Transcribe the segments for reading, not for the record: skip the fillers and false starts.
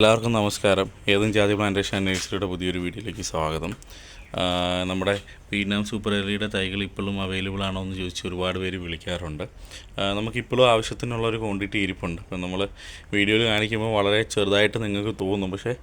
എല്ലാവർക്കും നമസ്കാരം. ഏതും ജാതി പ്ലാന്റേഷൻ ആൻഡ് നഴ്സറിയുടെ പുതിയൊരു വീഡിയോയിലേക്ക് സ്വാഗതം. നമ്മുടെ വിയറ്റ്നാം സൂപ്പർ എർലിയുടെ തൈകൾ ഇപ്പോഴും അവൈലബിൾ ആണോ എന്ന് ചോദിച്ച് ഒരുപാട് പേര് വിളിക്കാറുണ്ട്. നമുക്കിപ്പോഴും ആവശ്യത്തിനുള്ള ഒരു ക്വാണ്ടിറ്റി ഇരിപ്പുണ്ട്. ഇപ്പം നമ്മൾ വീഡിയോയിൽ കാണിക്കുമ്പോൾ വളരെ ചെറുതായിട്ട് നിങ്ങൾക്ക് തോന്നും, പക്ഷേ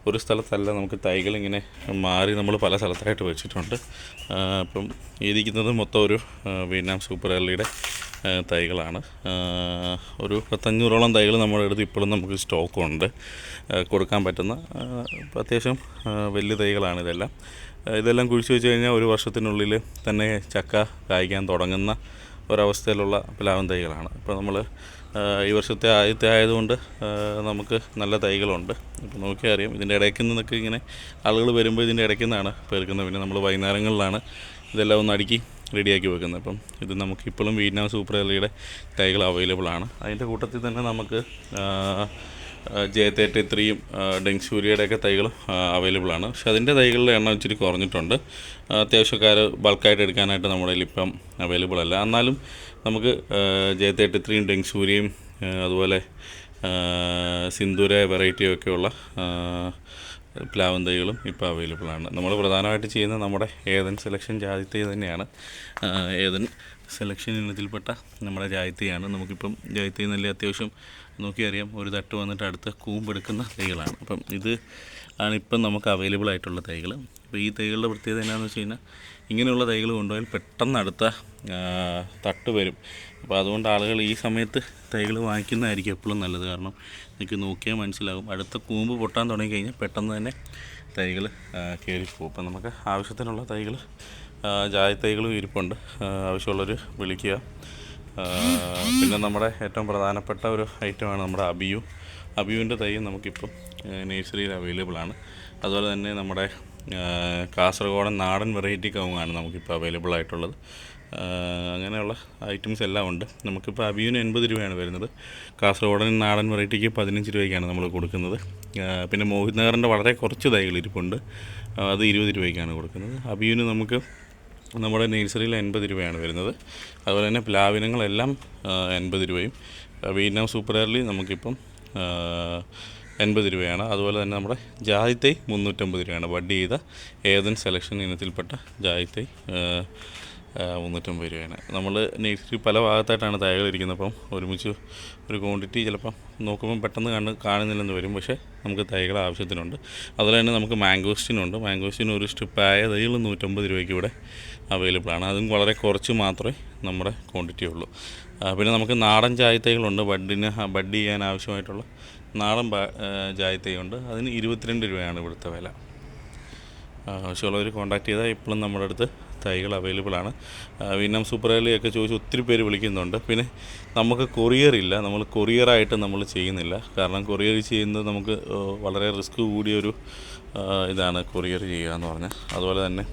ഒരു സ്ഥലത്തല്ല, നമുക്ക് തൈകൾ ഇങ്ങനെ മാറി നമ്മൾ പല സ്ഥലത്തായിട്ട് വെച്ചിട്ടുണ്ട്. ഇപ്പം ഇരിക്കുന്നത് മൊത്തം ഒരു വിയറ്റ്നാം സൂപ്പർ എർലിയുടെ തൈകളാണ്. ഒരു 500ഓളം തൈകൾ നമ്മുടെ അടുത്ത് ഇപ്പോഴും നമുക്ക് സ്റ്റോക്കുണ്ട്, കൊടുക്കാൻ പറ്റുന്ന അത്യാവശ്യം വലിയ തൈകളാണ് ഇതെല്ലാം കുഴിച്ച് വെച്ച് കഴിഞ്ഞാൽ ഒരു വർഷത്തിനുള്ളിൽ തന്നെ ചക്ക കായ്ക്കാൻ തുടങ്ങുന്ന ഒരവസ്ഥയിലുള്ള പ്ലാവൻ തൈകളാണ്. ഇപ്പോൾ നമ്മൾ ഈ വർഷത്തെ ആദ്യത്തെ ആയതുകൊണ്ട് നമുക്ക് നല്ല തൈകളുണ്ട്. ഇപ്പോൾ നോക്കിയാൽ അറിയാം, ഇതിൻ്റെ ഇടയ്ക്ക് നിന്നൊക്കെ ഇങ്ങനെ ആളുകൾ വരുമ്പോൾ ഇതിൻ്റെ ഇടയ്ക്ക് നിന്നാണ് പെറുക്കുന്നത്. പിന്നെ നമ്മൾ വൈകുന്നേരങ്ങളിലാണ് ഇതെല്ലാം ഒന്ന് അടുക്കി റെഡിയാക്കി വെക്കുന്നത്. അപ്പം ഇത് നമുക്കിപ്പോഴും വിയറ്റ്നാം സൂപ്പർ എർലിയുടെ തൈകൾ അവൈലബിളാണ്. അതിൻ്റെ കൂട്ടത്തിൽ തന്നെ നമുക്ക് J33 ഡെങ്സൂരിയുടെയൊക്കെ തൈകൾ അവൈലബിളാണ്. പക്ഷെ അതിൻ്റെ തൈകളുടെ എണ്ണം ഇച്ചിരി കുറഞ്ഞിട്ടുണ്ട്. അത്യാവശ്യക്കാർ ബൾക്കായിട്ട് എടുക്കാനായിട്ട് നമ്മുടെ കയ്യിൽ ഇപ്പം അവൈലബിൾ അല്ല. എന്നാലും നമുക്ക് J33 ഡെങ്സൂരിയും അതുപോലെ സിന്ദൂര വെറൈറ്റിയൊക്കെയുള്ള പ്ലാവൻ തൈകളും ഇപ്പോൾ അവൈലബിളാണ്. നമ്മൾ പ്രധാനമായിട്ട് ചെയ്യുന്ന നമ്മുടെ ഏതൻ സെലക്ഷൻ ജാതിത്തൈ തന്നെയാണ്. ഏതൻ സെലക്ഷൻ ഇനത്തിൽപ്പെട്ട നമ്മുടെ ജാതിത്തൈയാണ്. നമുക്കിപ്പം ജാതിത്തൈ നല്ല അത്യാവശ്യം നോക്കിയറിയാം, ഒരു തട്ട് വന്നിട്ട് അടുത്ത് കൂമ്പെടുക്കുന്ന തൈകളാണ്. അപ്പം ഇത് ആണ് ഇപ്പം നമുക്ക് അവൈലബിൾ ആയിട്ടുള്ള തൈകൾ. അപ്പോൾ ഈ തൈകളുടെ പ്രത്യേകത എന്നാന്ന് വെച്ച് കഴിഞ്ഞാൽ, ഇങ്ങനെയുള്ള തൈകൾ കൊണ്ടുപോയാൽ പെട്ടെന്ന് അടുത്ത തട്ട് വരും. അപ്പോൾ അതുകൊണ്ട് ആളുകൾ ഈ സമയത്ത് തൈകൾ വാങ്ങിക്കുന്നതായിരിക്കും എപ്പോഴും നല്ലത്. കാരണം നിങ്ങൾക്ക് നോക്കിയാൽ മനസ്സിലാകും, അടുത്ത കൂമ്പ് പൊട്ടാൻ തുടങ്ങിക്കഴിഞ്ഞാൽ പെട്ടെന്ന് തന്നെ തൈകൾ കയറിപ്പോകും. അപ്പം നമുക്ക് ആവശ്യത്തിനുള്ള തൈകൾ ജാതി തൈകളും ഇരിപ്പുണ്ട്. ആവശ്യമുള്ളവർ വിളിക്കുക. പിന്നെ നമ്മുടെ ഏറ്റവും പ്രധാനപ്പെട്ട ഒരു ഐറ്റമാണ് നമ്മുടെ അബിയുവിൻ്റെ തൈ നമുക്കിപ്പം നഴ്സറിയിൽ അവൈലബിളാണ്. അതുപോലെ തന്നെ നമ്മുടെ കാസർഗോഡൻ നാടൻ വെറൈറ്റി കവുങ്ങാണ് നമുക്കിപ്പോൾ അവൈലബിൾ ആയിട്ടുള്ളത്. അങ്ങനെയുള്ള ഐറ്റംസ് എല്ലാം ഉണ്ട്. നമുക്കിപ്പോൾ അബിയുവിന് 80 രൂപയാണ് വരുന്നത്. കാസർഗോഡൻ നാടൻ വെറൈറ്റിക്ക് 15 രൂപയ്ക്കാണ് നമ്മൾ കൊടുക്കുന്നത്. പിന്നെ മോഹിത് നഗറിൻ്റെ വളരെ കുറച്ച് തൈകൾ ഇരിപ്പുണ്ട്, അത് 20 രൂപയ്ക്കാണ് കൊടുക്കുന്നത്. അബിയുവിന് നമുക്ക് നമ്മുടെ നഴ്സറിയിൽ 80 രൂപയാണ് വരുന്നത്. അതുപോലെ തന്നെ പ്ലാവിനങ്ങളെല്ലാം 80 രൂപയും. വിയറ്റ്നാം സൂപ്പർ എർലി നമുക്കിപ്പം 80 രൂപയാണ്. അതുപോലെ തന്നെ നമ്മുടെ ജാതിത്തൈ 350 രൂപയാണ്. ബഡ് ചെയ്ത ഏതൻ സെലക്ഷൻ ഇനത്തിൽപ്പെട്ട ജാതിത്തൈ 350 രൂപയാണ്. നമ്മൾ നഴ്സറി പല ഭാഗത്തായിട്ടാണ് തൈകൾ ഇരിക്കുന്നത്. അപ്പം ഒരുമിച്ച് ഒരു ക്വാണ്ടിറ്റി ചിലപ്പം നോക്കുമ്പം പെട്ടെന്ന് കാണുന്നില്ലെന്ന് വരും, പക്ഷേ നമുക്ക് തൈകൾ ആവശ്യത്തിനുണ്ട്. അതുപോലെ തന്നെ നമുക്ക് മാംഗോസ്റ്റിനുണ്ട്. മാംഗോസ്റ്റിന് ഒരു സ്ട്രിപ്പായ തൈകൾ 150 രൂപയ്ക്ക് ഇവിടെ അവൈലബിളാണ്. അതും വളരെ കുറച്ച് മാത്രമേ നമ്മുടെ ക്വാണ്ടിറ്റി ഉള്ളൂ. പിന്നെ നമുക്ക് നാടൻ ജാതിത്തൈകളുണ്ട്. ബഡ് ചെയ്യാൻ ആവശ്യമായിട്ടുള്ള നാടൻ ജാതിത്തൈയുണ്ട്. അതിന് 22 രൂപയാണ് ഇവിടുത്തെ വില. ആവശ്യമുള്ളവർ കോൺടാക്ട് ചെയ്താൽ ഇപ്പോഴും നമ്മുടെ അടുത്ത് തൈകൾ അവൈലബിളാണ്. വിയറ്റ്നാം സൂപ്പർ എർലിയൊക്കെ ചോദിച്ച് ഒത്തിരി പേര് വിളിക്കുന്നുണ്ട്. പിന്നെ നമുക്ക് കൊറിയറില്ല, നമ്മൾ കൊറിയറായിട്ട് നമ്മൾ ചെയ്യുന്നില്ല. കാരണം കൊറിയർ ചെയ്യുന്നത് നമുക്ക് വളരെ റിസ്ക് കൂടിയൊരു ഇതാണ് കൊറിയർ ചെയ്യുക എന്ന് പറഞ്ഞാൽ. അതുപോലെ തന്നെ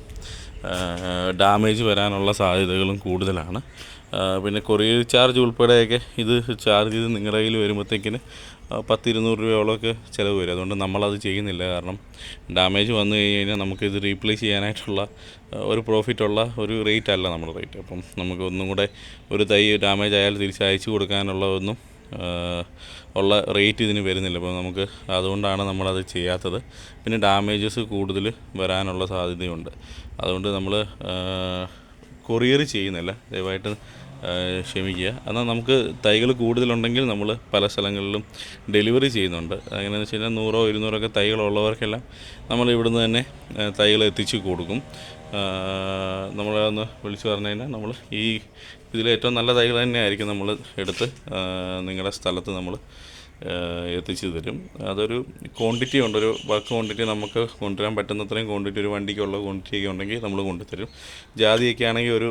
ഡാമേജ് വരാനുള്ള സാധ്യതകളും കൂടുതലാണ്. പിന്നെ കൊറിയർ ചാർജ് ഉൾപ്പെടെയൊക്കെ ഇത് ചാർജ് ചെയ്ത് നിങ്ങളുടെ കയ്യിൽ വരുമ്പോഴത്തേക്കിന് 10-200 രൂപയോളമൊക്കെ ചിലവ് വരും. അതുകൊണ്ട് നമ്മളത് ചെയ്യുന്നില്ല. കാരണം ഡാമേജ് വന്നു കഴിഞ്ഞാൽ നമുക്കിത് റീപ്ലേസ് ചെയ്യാനായിട്ടുള്ള ഒരു പ്രോഫിറ്റുള്ള ഒരു റേറ്റ് അല്ല നമ്മുടെ റേറ്റ്. അപ്പം നമുക്ക് ഒന്നും കൂടെ ഒരു തൈ ഡാമേജ് ആയാൽ തിരിച്ചയച്ചു കൊടുക്കാനുള്ള ഉള്ള റേറ്റ് ഇതിന് വരുന്നില്ല. അപ്പോൾ നമുക്ക് അതുകൊണ്ടാണ് നമ്മളത് ചെയ്യാത്തത്. പിന്നെ ഡാമേജസ് കൂടുതൽ വരാനുള്ള സാധ്യതയുണ്ട്. അതുകൊണ്ട് നമ്മൾ കൊറിയർ ചെയ്യുന്നില്ല, ദയവായിട്ട് ക്ഷമിക്കുക. എന്നാൽ നമുക്ക് തൈകൾ കൂടുതലുണ്ടെങ്കിൽ നമ്മൾ പല സ്ഥലങ്ങളിലും ഡെലിവറി ചെയ്യുന്നുണ്ട്. എങ്ങനെയാണെന്ന് വെച്ച് കഴിഞ്ഞാൽ 100-200 തൈകളുള്ളവർക്കെല്ലാം നമ്മൾ ഇവിടുന്ന് തന്നെ തൈകൾ എത്തിച്ച് കൊടുക്കും. നമ്മളൊന്ന് വിളിച്ച് പറഞ്ഞു കഴിഞ്ഞാൽ നമ്മൾ ഈ ഇതിലേറ്റവും നല്ല തൈകൾ തന്നെയായിരിക്കും നമ്മൾ എടുത്ത് നിങ്ങളുടെ സ്ഥലത്ത് നമ്മൾ എത്തിച്ചു തരും. അതൊരു ക്വാണ്ടിറ്റി ഉണ്ട്, ഒരു ബൾക്ക് ക്വാണ്ടിറ്റി നമുക്ക് കൊണ്ടുവരാൻ പറ്റുന്നത്രയും ക്വാണ്ടിറ്റി, ഒരു വണ്ടിക്കുള്ള ക്വാണ്ടിറ്റിയൊക്കെ ഉണ്ടെങ്കിൽ നമ്മൾ കൊണ്ടുതരും. ജാതിയൊക്കെ ആണെങ്കിൽ ഒരു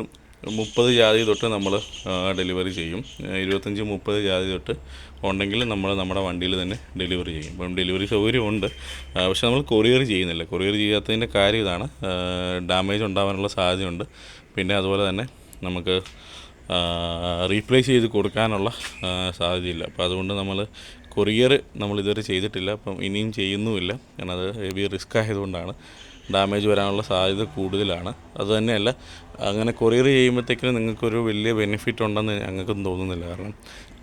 30 ജാതി തൊട്ട് നമ്മൾ ഡെലിവറി ചെയ്യും. 25-30 ജാതി തൊട്ട് ഉണ്ടെങ്കിൽ നമ്മൾ നമ്മുടെ വണ്ടിയിൽ തന്നെ ഡെലിവറി ചെയ്യും. ഇപ്പം ഡെലിവറി സൗകര്യമുണ്ട്, പക്ഷെ നമ്മൾ കൊറിയർ ചെയ്യുന്നില്ല. കൊറിയർ ചെയ്യാത്തതിൻ്റെ കാര്യം ഇതാണ്, ഡാമേജ് ഉണ്ടാകാനുള്ള സാധ്യതയുണ്ട്. പിന്നെ അതുപോലെ തന്നെ നമുക്ക് റീപ്ലേസ് ചെയ്ത് കൊടുക്കാനുള്ള സാധ്യതയില്ല. അപ്പോൾ അതുകൊണ്ട് നമ്മൾ കൊറിയർ ഇതുവരെ ചെയ്തിട്ടില്ല. അപ്പം ഇനിയും ചെയ്യുന്നുമില്ല. കാരണം അത് ഹെവി റിസ്ക് ആയതുകൊണ്ടാണ്. ഡാമേജ് വരാനുള്ള സാധ്യത കൂടുതലാണ്. അതുതന്നെയല്ല, അങ്ങനെ കൊറിയർ ചെയ്യുമ്പോഴത്തേക്കിനും നിങ്ങൾക്കൊരു വലിയ ബെനിഫിറ്റ് ഉണ്ടെന്ന് ഞങ്ങൾക്കും തോന്നുന്നില്ല. കാരണം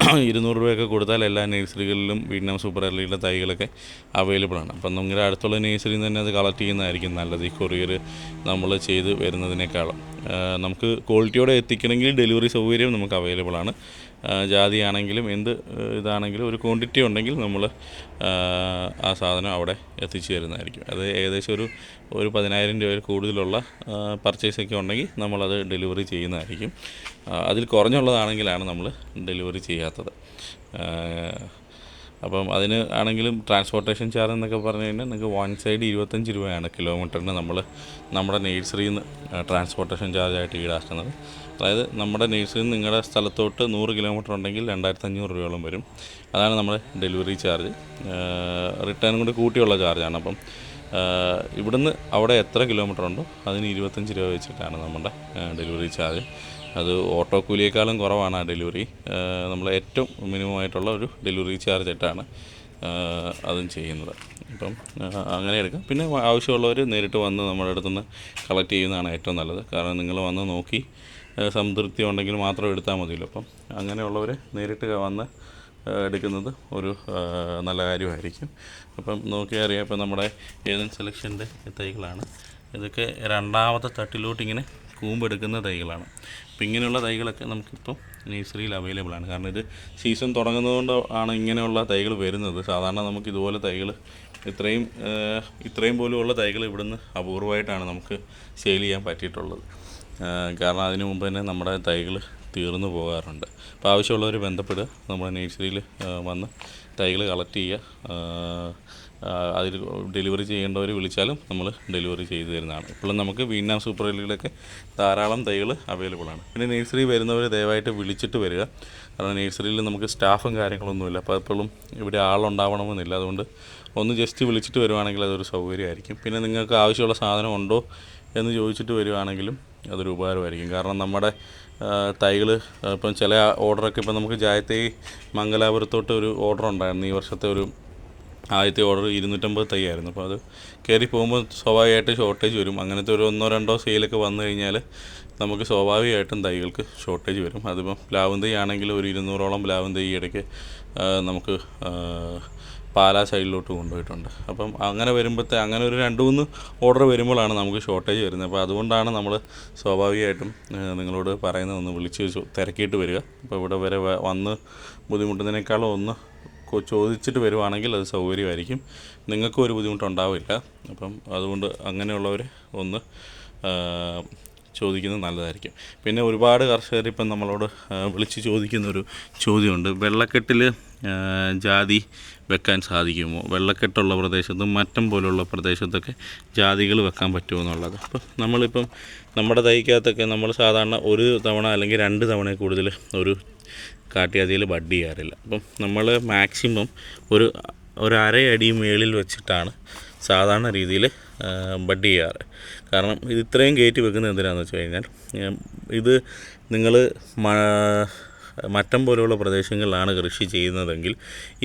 200 രൂപയൊക്കെ കൊടുത്താൽ എല്ലാ നഴ്സറികളിലും വിയറ്റ്നാം സൂപ്പർ എർലിയുടെ തൈകളൊക്കെ അവൈലബിൾ ആണ്. അപ്പം നിങ്ങളുടെ അടുത്തുള്ള നഴ്സറിയിൽ നിന്ന് തന്നെ അത് കളക്ട് ചെയ്യുന്നതായിരിക്കും നല്ലത്. ഈ കൊറിയർ നമ്മൾ ചെയ്ത് വരുന്നതിനേക്കാളും നമുക്ക് ക്വാളിറ്റിയോടെ എത്തിക്കണമെങ്കിൽ ഡെലിവറി സൗകര്യം നമുക്ക് അവൈലബിൾ ആണ്. ജാതി ആണെങ്കിലും എന്ത് ഇതാണെങ്കിലും ഒരു ക്വാണ്ടിറ്റി ഉണ്ടെങ്കിൽ നമ്മൾ ആ സാധനം അവിടെ എത്തിച്ചു തരുന്നതായിരിക്കും. അത് ഏകദേശം ഒരു 10,000 രൂപയിൽ കൂടുതലുള്ള പർച്ചേസൊക്കെ ഉണ്ടെങ്കിൽ നമ്മളത് ഡെലിവറി ചെയ്യുന്നതായിരിക്കും. അതിൽ കുറഞ്ഞുള്ളതാണെങ്കിലാണ് നമ്മൾ ഡെലിവറി ചെയ്യാത്തത്. അപ്പം അതിന് ആണെങ്കിലും ട്രാൻസ്പോർട്ടേഷൻ ചാർജ് എന്നൊക്കെ പറഞ്ഞു കഴിഞ്ഞാൽ നിങ്ങൾക്ക് വൺ സൈഡ് 25 രൂപയാണ് കിലോമീറ്ററിന് നമ്മൾ നമ്മുടെ നഴ്സറിയിൽ നിന്ന് ട്രാൻസ്പോർട്ടേഷൻ ചാർജായിട്ട് ഈടാക്കുന്നത്. അതായത് നമ്മുടെ നഴ്സറിയിൽ നിന്ന് നിങ്ങളുടെ സ്ഥലത്തോട്ട് 100 കിലോമീറ്റർ ഉണ്ടെങ്കിൽ 2,500 രൂപയോളം വരും. അതാണ് നമ്മുടെ ഡെലിവറി ചാർജ്. റിട്ടേൺ കൂടി കൂട്ടിയുള്ള ചാർജാണ്. അപ്പം ഇവിടുന്ന് അവിടെ എത്ര കിലോമീറ്റർ ഉണ്ടോ അതിന് 25 രൂപ വെച്ചിട്ടാണ് നമ്മുടെ ഡെലിവറി ചാർജ്. അത് ഓട്ടോ കൂലിയേക്കാളും കുറവാണ് ആ ഡെലിവറി. നമ്മൾ ഏറ്റവും മിനിമമായിട്ടുള്ള ഒരു ഡെലിവറി ചാർജ് ആയിട്ടാണ് അതും ചെയ്യുന്നത്. അപ്പം അങ്ങനെ എടുക്കാം. പിന്നെ ആവശ്യമുള്ളവർ നേരിട്ട് വന്ന് നമ്മുടെ അടുത്തുനിന്ന് കളക്ട് ചെയ്യുന്നതാണ് ഏറ്റവും നല്ലത്. കാരണം നിങ്ങൾ വന്ന് നോക്കി സംതൃപ്തി ഉണ്ടെങ്കിൽ മാത്രം എടുത്താൽ മതിയല്ലോ. അപ്പം അങ്ങനെയുള്ളവർ നേരിട്ട് വന്ന് എടുക്കുന്നത് ഒരു നല്ല കാര്യമായിരിക്കും. അപ്പം നോക്കിയാൽ അറിയാം. ഇപ്പം നമ്മുടെ ഏതൻ സെലക്ഷൻ്റെ തൈകളാണ് ഇതൊക്കെ. രണ്ടാമത്തെ തട്ടിലോട്ട് ഇങ്ങനെ കൂമ്പെടുക്കുന്ന തൈകളാണ്. അപ്പോൾ ഇങ്ങനെയുള്ള തൈകളൊക്കെ നമുക്കിപ്പം നഴ്സറിയിൽ അവൈലബിൾ ആണ്. കാരണം ഇത് സീസൺ തുടങ്ങുന്നതുകൊണ്ട് ആണ് ഇങ്ങനെയുള്ള തൈകൾ വരുന്നത്. സാധാരണ നമുക്ക് ഇതുപോലെ തൈകൾ ഇത്രയും പോലുമുള്ള തൈകൾ ഇവിടുന്ന് അപൂർവമായിട്ടാണ് നമുക്ക് സെയിൽ ചെയ്യാൻ പറ്റിയിട്ടുള്ളത്. കാരണം അതിന് മുമ്പ് തന്നെ നമ്മുടെ തൈകൾ തീർന്നു പോകാറുണ്ട്. അപ്പോൾ ആവശ്യമുള്ളവർ ബന്ധപ്പെടുക. നമ്മുടെ നഴ്സറിയിൽ വന്ന് തൈകൾ കളക്ട് ചെയ്യുക. അതിൽ ഡെലിവറി ചെയ്യേണ്ടവർ വിളിച്ചാലും നമ്മൾ ഡെലിവറി ചെയ്തു തരുന്നതാണ്. ഇപ്പോഴും നമുക്ക് വിയറ്റ്നാം സൂപ്പർ എർലിയിലൊക്കെ ധാരാളം തൈകൾ അവൈലബിൾ ആണ്. പിന്നെ നഴ്സറി വരുന്നവർ ദയവായിട്ട് വിളിച്ചിട്ട് വരിക. കാരണം നഴ്സറിയിൽ നമുക്ക് സ്റ്റാഫും കാര്യങ്ങളൊന്നുമില്ല. അപ്പോൾ എപ്പോഴും ഇവിടെ ആളുണ്ടാവണമെന്നില്ല. അതുകൊണ്ട് ഒന്ന് ജസ്റ്റ് വിളിച്ചിട്ട് വരുവാണെങ്കിൽ അതൊരു സൗകര്യമായിരിക്കും. പിന്നെ നിങ്ങൾക്ക് ആവശ്യമുള്ള സാധനം ഉണ്ടോ എന്ന് ചോദിച്ചിട്ട് വരുവാണെങ്കിലും അതൊരു ഉപകാരമായിരിക്കും. കാരണം നമ്മുടെ തൈകൾ ഇപ്പം ചില ഓർഡറൊക്കെ ഇപ്പം നമുക്ക് ജായത്തൈ മംഗലാപുരത്തോട്ട് ഒരു ഓർഡർ ഉണ്ടായിരുന്നു. ഈ വർഷത്തെ ഒരു ആദ്യത്തെ ഓർഡർ 250 തൈ ആയിരുന്നു. അപ്പോൾ അത് കയറി പോകുമ്പോൾ സ്വാഭാവികമായിട്ട് ഷോർട്ടേജ് വരും. അങ്ങനത്തെ ഒരു 1-2 സെയിലൊക്കെ വന്നു കഴിഞ്ഞാൽ നമുക്ക് സ്വാഭാവികമായിട്ടും തൈകൾക്ക് ഷോർട്ടേജ് വരും. അതിപ്പം പ്ലാവും തൈ ആണെങ്കിൽ ഒരു 200ഓളം പ്ലാവും തൈ ഇടയ്ക്ക് നമുക്ക് പാലാ സൈഡിലോട്ട് കൊണ്ടുപോയിട്ടുണ്ട്. അപ്പം അങ്ങനെ വരുമ്പോഴത്തെ അങ്ങനെ ഒരു 2-3 ഓർഡർ വരുമ്പോഴാണ് നമുക്ക് ഷോർട്ടേജ് വരുന്നത്. അപ്പോൾ അതുകൊണ്ടാണ് നമ്മൾ സ്വാഭാവികമായിട്ടും നിങ്ങളോട് പറയുന്നത് ഒന്ന് വിളിച്ച് തിരക്കിയിട്ട് വരിക. അപ്പോൾ ഇവിടെ വരെ വന്ന് ബുദ്ധിമുട്ടുന്നതിനേക്കാളും ഒന്ന് ചോദിച്ചിട്ട് വരുവാണെങ്കിൽ അത് സൗകര്യമായിരിക്കും. നിങ്ങൾക്കും ഒരു ബുദ്ധിമുട്ടുണ്ടാവില്ല. അപ്പം അതുകൊണ്ട് അങ്ങനെയുള്ളവർ ഒന്ന് ചോദിക്കുന്നത് നല്ലതായിരിക്കും. പിന്നെ ഒരുപാട് കർഷകർ ഇപ്പം നമ്മളോട് വിളിച്ച് ചോദിക്കുന്നൊരു ചോദ്യമുണ്ട്. വെള്ളക്കെട്ടിൽ ജാതി വെക്കാൻ സാധിക്കുമോ? വെള്ളക്കെട്ടുള്ള പ്രദേശത്തും മറ്റം പോലുള്ള പ്രദേശത്തൊക്കെ ജാതികൾ വെക്കാൻ പറ്റുമോ എന്നുള്ളത്. അപ്പം നമ്മളിപ്പം നമ്മുടെ തൈക്കകത്തൊക്കെ നമ്മൾ സാധാരണ ഒരു തവണ അല്ലെങ്കിൽ 2 തവണ കൂടുതൽ ഒരു കാട്ടുജാതിയിൽ ബഡ് ചെയ്യാറില്ല. അപ്പം നമ്മൾ മാക്സിമം ഒരു 1/2 അടി മേളിൽ വെച്ചിട്ടാണ് സാധാരണ രീതിയിൽ ബഡ് ചെയ്യാറ്. കാരണം ഇത് ഇത്രയും കയറ്റി വെക്കുന്നത് എന്തിനാണെന്ന് വെച്ച് കഴിഞ്ഞാൽ ഇത് നിങ്ങൾ മറ്റം പോലെയുള്ള പ്രദേശങ്ങളിലാണ് കൃഷി ചെയ്യുന്നതെങ്കിൽ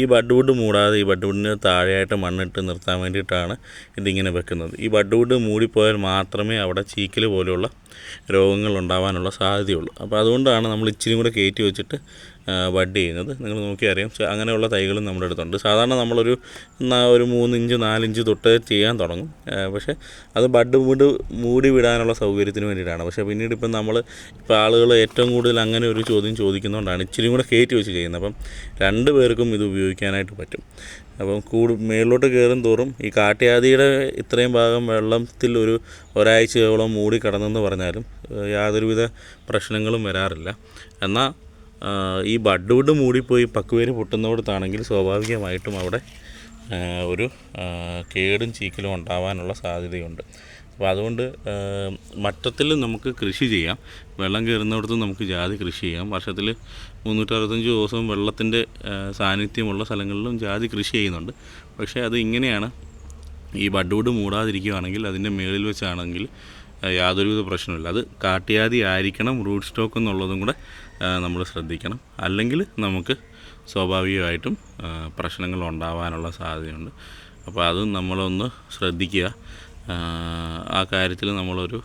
ഈ ബഡ് വുഡ് മൂടാതെ ഈ ബഡ് വുഡിന് താഴെയായിട്ട് മണ്ണിട്ട് നിർത്താൻ വേണ്ടിയിട്ടാണ് ഇതിങ്ങനെ വെക്കുന്നത്. ഈ ബഡ് വുഡ് മൂടിപ്പോയാൽ മാത്രമേ അവിടെ ചീക്കൽ പോലെയുള്ള രോഗങ്ങൾ ഉണ്ടാകാനുള്ള സാധ്യതയുള്ളൂ. അപ്പോൾ അതുകൊണ്ടാണ് നമ്മൾ ഇച്ചിരി കൂടെ കയറ്റി വെച്ചിട്ട് ബഡ് ചെയ്യുന്നത്. നിങ്ങൾ നോക്കിയാൽ അറിയാം. അങ്ങനെയുള്ള തൈകളും നമ്മുടെ അടുത്തുണ്ട്. സാധാരണ നമ്മളൊരു 3 ഇഞ്ച് 4 ഇഞ്ച് തൊട്ട് ചെയ്യാൻ തുടങ്ങും. പക്ഷേ അത് ബഡ് മൂടി വിടാനുള്ള സൗകര്യത്തിന് വേണ്ടിയിട്ടാണ്. പക്ഷേ പിന്നീട് ഇപ്പം ആളുകൾ ഏറ്റവും കൂടുതൽ അങ്ങനെ ഒരു ചോദ്യം ചോദിക്കുന്നതുകൊണ്ടാണ് ഇച്ചിരി കൂടെ കയറ്റി വെച്ച് ചെയ്യുന്നത്. അപ്പം 2 പേർക്കും ഇത് ഉപയോഗിക്കാനായിട്ട് പറ്റും. അപ്പം മേളിലോട്ട് കയറും തോറും ഈ കാട്ടുജാതിയുടെ ഇത്രയും ഭാഗം വെള്ളത്തിൽ ഒരാഴ്ചയോളം മൂടി കിടന്നെന്ന് പറഞ്ഞാലും യാതൊരുവിധ പ്രശ്നങ്ങളും വരാറില്ല. എന്നാൽ ഈ ബഡ് വുഡ് മൂടിപ്പോയി പക്കുവേര് പൊട്ടുന്നിടത്താണെങ്കിൽ സ്വാഭാവികമായിട്ടും അവിടെ ഒരു കേടും ചീക്കലും ഉണ്ടാവാനുള്ള സാധ്യതയുണ്ട്. അപ്പോൾ അതുകൊണ്ട് മറ്റത്തിൽ നമുക്ക് കൃഷി ചെയ്യാം. വെള്ളം കയറുന്നിടത്ത് നമുക്ക് ജാതി കൃഷി ചെയ്യാം. വർഷത്തിൽ 365 ദിവസവും വെള്ളത്തിൻ്റെ സാന്നിധ്യമുള്ള സ്ഥലങ്ങളിലും ജാതി കൃഷി ചെയ്യുന്നുണ്ട്. പക്ഷേ അത് ഇങ്ങനെയാണ്. ഈ ബഡ് വുഡ് മൂടാതിരിക്കുകയാണെങ്കിൽ അതിൻ്റെ മേളിൽ വെച്ചാണെങ്കിൽ യാതൊരുവിധ പ്രശ്നമില്ല. അത് കാട്ടുജാതി ആയിരിക്കണം റൂട്ട് സ്റ്റോക്ക് എന്നുള്ളതും കൂടെ നമ്മൾ ശ്രദ്ധിക്കണം. അല്ലെങ്കിൽ നമുക്ക് സ്വാഭാവികമായിട്ടും പ്രശ്നങ്ങൾ ഉണ്ടാവാനുള്ള സാധ്യതയുണ്ട്. അപ്പോൾ അതും നമ്മളൊന്ന് ശ്രദ്ധിക്കുക. ആ കാര്യത്തിൽ നമ്മളൊരു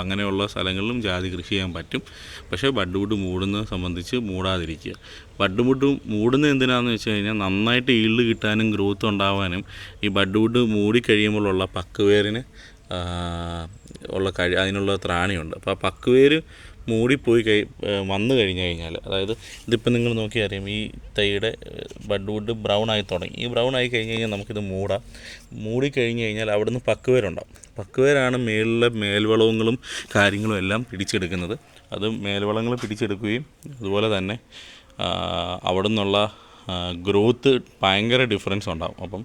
അങ്ങനെയുള്ള സ്ഥലങ്ങളിലും ജാതി കൃഷി ചെയ്യാൻ പറ്റും. പക്ഷേ ബഡ്വുഡ് മൂടുന്നത് സംബന്ധിച്ച് മൂടാതിരിക്കുക. ബഡ്വുഡ് മൂടുന്നത് എന്തിനാണെന്ന് വെച്ച് കഴിഞ്ഞാൽ നന്നായിട്ട് ഈൽഡ് കിട്ടാനും ഗ്രോത്ത് ഉണ്ടാവാനും ഈ ബഡ്വുഡ് മൂടിക്കഴിയുമ്പോഴുള്ള പക്കുവേരിന് അതിനുള്ള ത്രാണിയുണ്ട്. അപ്പോൾ ആ പക്കുവേര് മൂടിപ്പോയി വന്നു കഴിഞ്ഞാൽ, അതായത് ഇതിപ്പോൾ നിങ്ങൾ നോക്കിയാൽ അറിയാം, ഈ തൈയുടെ ബഡ്വുഡ് ബ്രൗൺ ആയി തുടങ്ങി. ഈ ബ്രൗൺ ആയി കഴിഞ്ഞ് കഴിഞ്ഞാൽ നമുക്കിത് മൂടിക്കഴിഞ്ഞ് കഴിഞ്ഞാൽ അവിടുന്ന് പക്കുവേരുണ്ടാവും. പക്കുവേരാണ് മേളിലെ മേൽവളങ്ങളും കാര്യങ്ങളും എല്ലാം പിടിച്ചെടുക്കുന്നത്. അത് മേൽവളങ്ങൾ പിടിച്ചെടുക്കുകയും അതുപോലെ തന്നെ അവിടെ നിന്നുള്ള ഗ്രോത്ത് ഭയങ്കര ഡിഫറൻസ് ഉണ്ടാകും. അപ്പം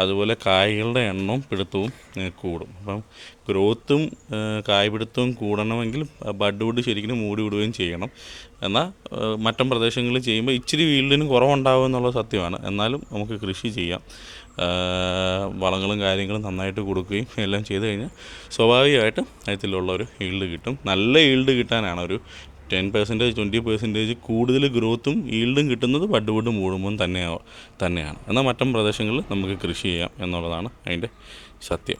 അതുപോലെ കായ്കളുടെ എണ്ണവും പിടുത്തവും കൂടും. അപ്പം ഗ്രോത്തും കായ്പിടുത്തവും കൂടണമെങ്കിൽ ബഡ്വുഡ് ശരിക്കും മൂടി വിടുകയും ചെയ്യണം. എന്നാൽ മറ്റു പ്രദേശങ്ങളിൽ ചെയ്യുമ്പോൾ ഇച്ചിരി ഈൽഡിന് കുറവുണ്ടാകും എന്നുള്ളത് സത്യമാണ്. എന്നാലും നമുക്ക് കൃഷി ചെയ്യാം. വളങ്ങളും കാര്യങ്ങളും നന്നായിട്ട് കൊടുക്കുകയും എല്ലാം ചെയ്ത് കഴിഞ്ഞാൽ സ്വാഭാവികമായിട്ടും അതിലുള്ള ഒരു ഈൽഡ് കിട്ടും. നല്ല ഈൽഡ് കിട്ടാനാണ് ഒരു 10%, 20% കൂടുതൽ ഗ്രോത്തും ഈൽഡും കിട്ടുന്നത് ബഡ്വുഡ് മൂടുമ്പം തന്നെയാണ്. എന്നാൽ മറ്റു പ്രദേശങ്ങളിൽ നമുക്ക് കൃഷി ചെയ്യാം എന്നുള്ളതാണ് അതിൻ്റെ സത്യം.